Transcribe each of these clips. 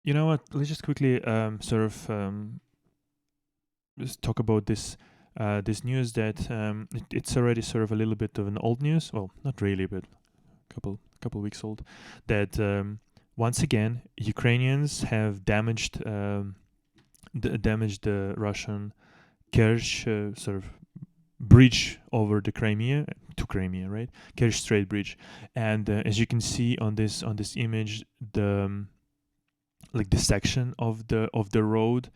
You know what? Let's just quickly just talk about this news that it's already sort of a little bit of an old news. Well, not really, but couple weeks old. That once again Ukrainians have damaged the Russian Kerch sort of bridge over the Crimea, right? Kerch Strait Bridge, and as you can see on this image, the like the section of the road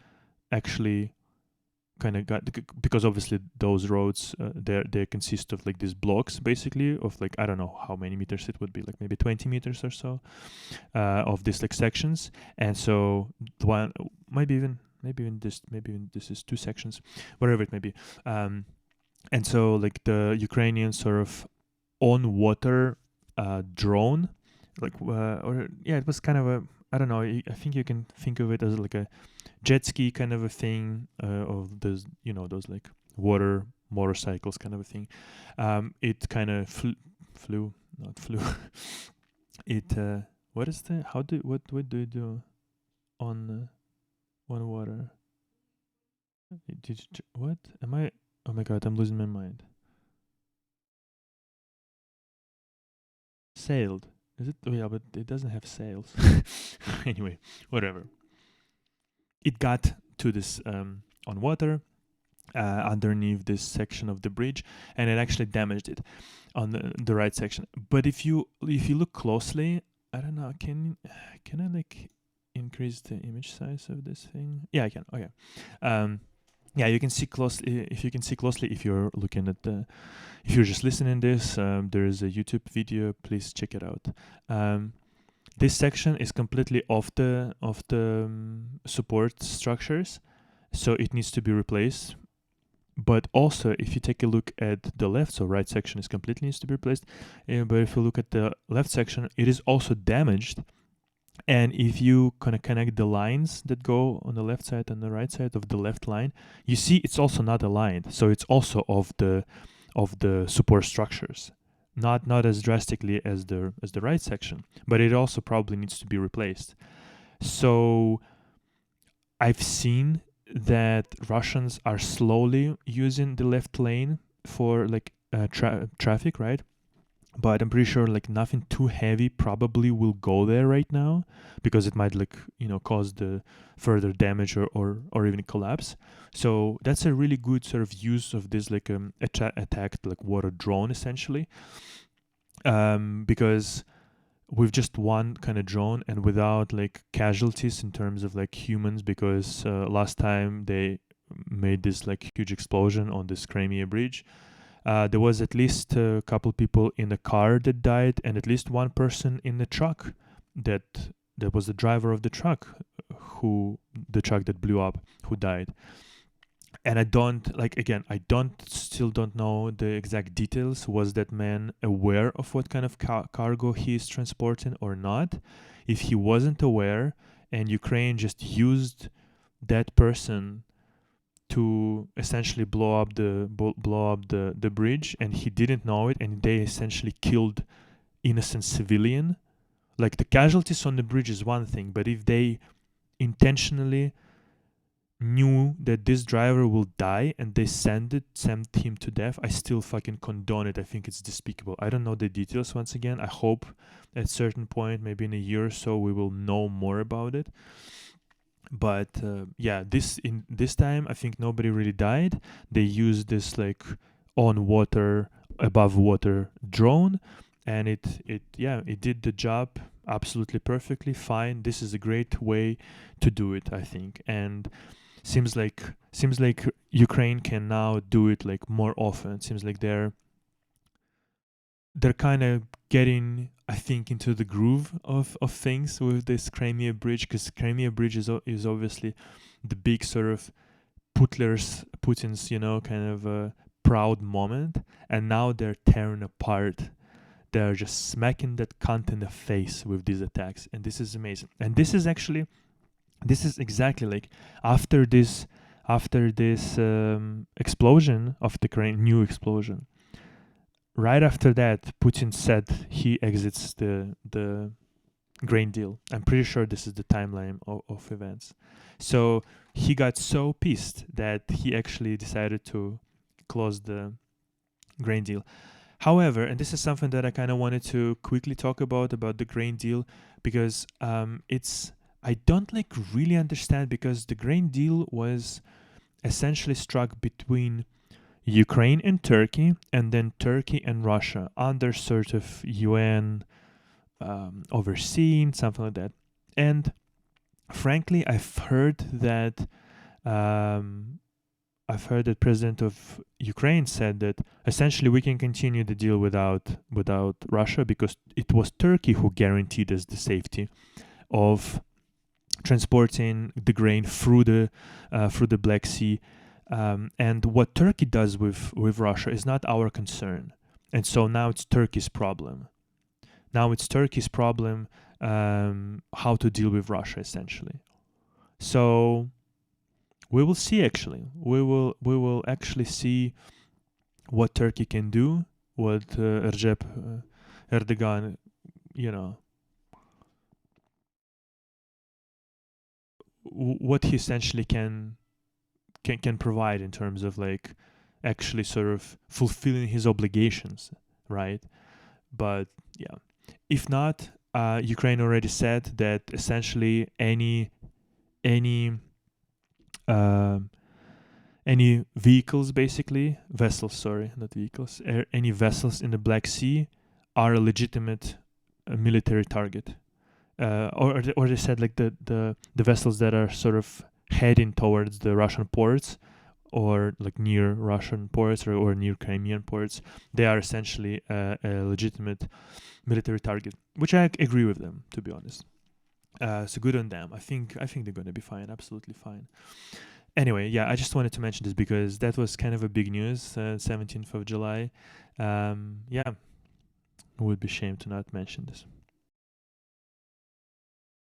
actually kind of got, because obviously those roads they consist of like these blocks basically of like, I don't know how many meters it would be, like maybe 20 meters or so of these like sections. And so the one maybe even this is two sections, whatever it may be. And so like the Ukrainian sort of on water drone, like or yeah, it was kind of a, I don't know, I think you can think of it as like a jet ski kind of a thing, of those, those like water motorcycles kind of a thing. It kind of not flew. It what is the what do you do on water? What am I? Oh my god, I'm losing my mind. Sailed. Is it? Oh yeah, but it doesn't have sails. Anyway, whatever. It got to this on water underneath this section of the bridge, and it actually damaged it on the right section. But if you look closely, I don't know, can I like increase the image size of this thing? Yeah, I can. Okay. Yeah, you can see closely. If you can see closely, if you're looking at if you're just listening this, there is a YouTube video. Please check it out. This section is completely off the support structures, so it needs to be replaced. But also, if you take a look at the left, so right section is completely needs to be replaced. But if you look at the left section, it is also damaged. And if you kind of connect the lines that go on the left side and the right side of the left line, you see it's also not aligned. So it's also of the support structures, not as drastically as the right section, but it also probably needs to be replaced. So I've seen that Russians are slowly using the left lane for like traffic, right? But I'm pretty sure like nothing too heavy probably will go there right now, because it might like cause the further damage or even collapse. So that's a really good sort of use of this like attacked like water drone essentially, because with just one kind of drone and without like casualties in terms of like humans, because last time they made this like huge explosion on this Crimea bridge. There was at least a couple people in the car that died, and at least one person in the truck that was the driver of the truck, the truck that blew up, who died. And I still don't know the exact details. Was that man aware of what kind of cargo he is transporting or not? If he wasn't aware and Ukraine just used that person to essentially blow up the bridge, and he didn't know it, and they essentially killed innocent civilian, like the casualties on the bridge is one thing, but if they intentionally knew that this driver will die and they sent him to death, I still fucking condone it. I think it's despicable. I don't know the details. Once again, I hope at a certain point, maybe in a year or so, we will know more about it. But yeah, this time I think nobody really died. They used this like on water, above water drone, and it did the job absolutely perfectly fine. This is a great way to do it, I think, and seems like Ukraine can now do it like more often. It seems like they're kind of getting, I think, into the groove of things with this Crimea bridge, because Crimea bridge is obviously the big sort of Putin's kind of a proud moment, and now they're tearing apart. They're just smacking that cunt in the face with these attacks, and this is amazing. And this is exactly like after this explosion of the new explosion. Right after that, Putin said he exits the grain deal. I'm pretty sure this is the timeline of events. So he got so pissed that he actually decided to close the grain deal. However, and this is something that I kind of wanted to quickly talk about the grain deal, because it's I don't like really understand, because the grain deal was essentially struck between Ukraine and Turkey, and then Turkey and Russia under sort of UN overseen, something like that. And frankly, I've heard that President of Ukraine said that essentially we can continue the deal without Russia, because it was Turkey who guaranteed us the safety of transporting the grain through the Black Sea. And what Turkey does with Russia is not our concern. And so now it's Turkey's problem. Now it's Turkey's problem how to deal with Russia, essentially. So we will see. Actually, we will actually see what Turkey can do, what Recep Erdogan, what he essentially can provide in terms of like actually sort of fulfilling his obligations, right? But yeah, if not, Ukraine already said that essentially any vehicles, basically vessels, sorry, not vehicles, any vessels in the Black Sea are a legitimate military target, or they said like the vessels that are sort of heading towards the Russian ports, or like near Russian ports, or near Crimean ports, they are essentially a legitimate military target, which I agree with them, to be honest. So good on them. I think they're going to be fine, absolutely fine. Anyway, yeah, I just wanted to mention this because that was kind of a big news, 17th of July. Yeah, it would be a shame to not mention this.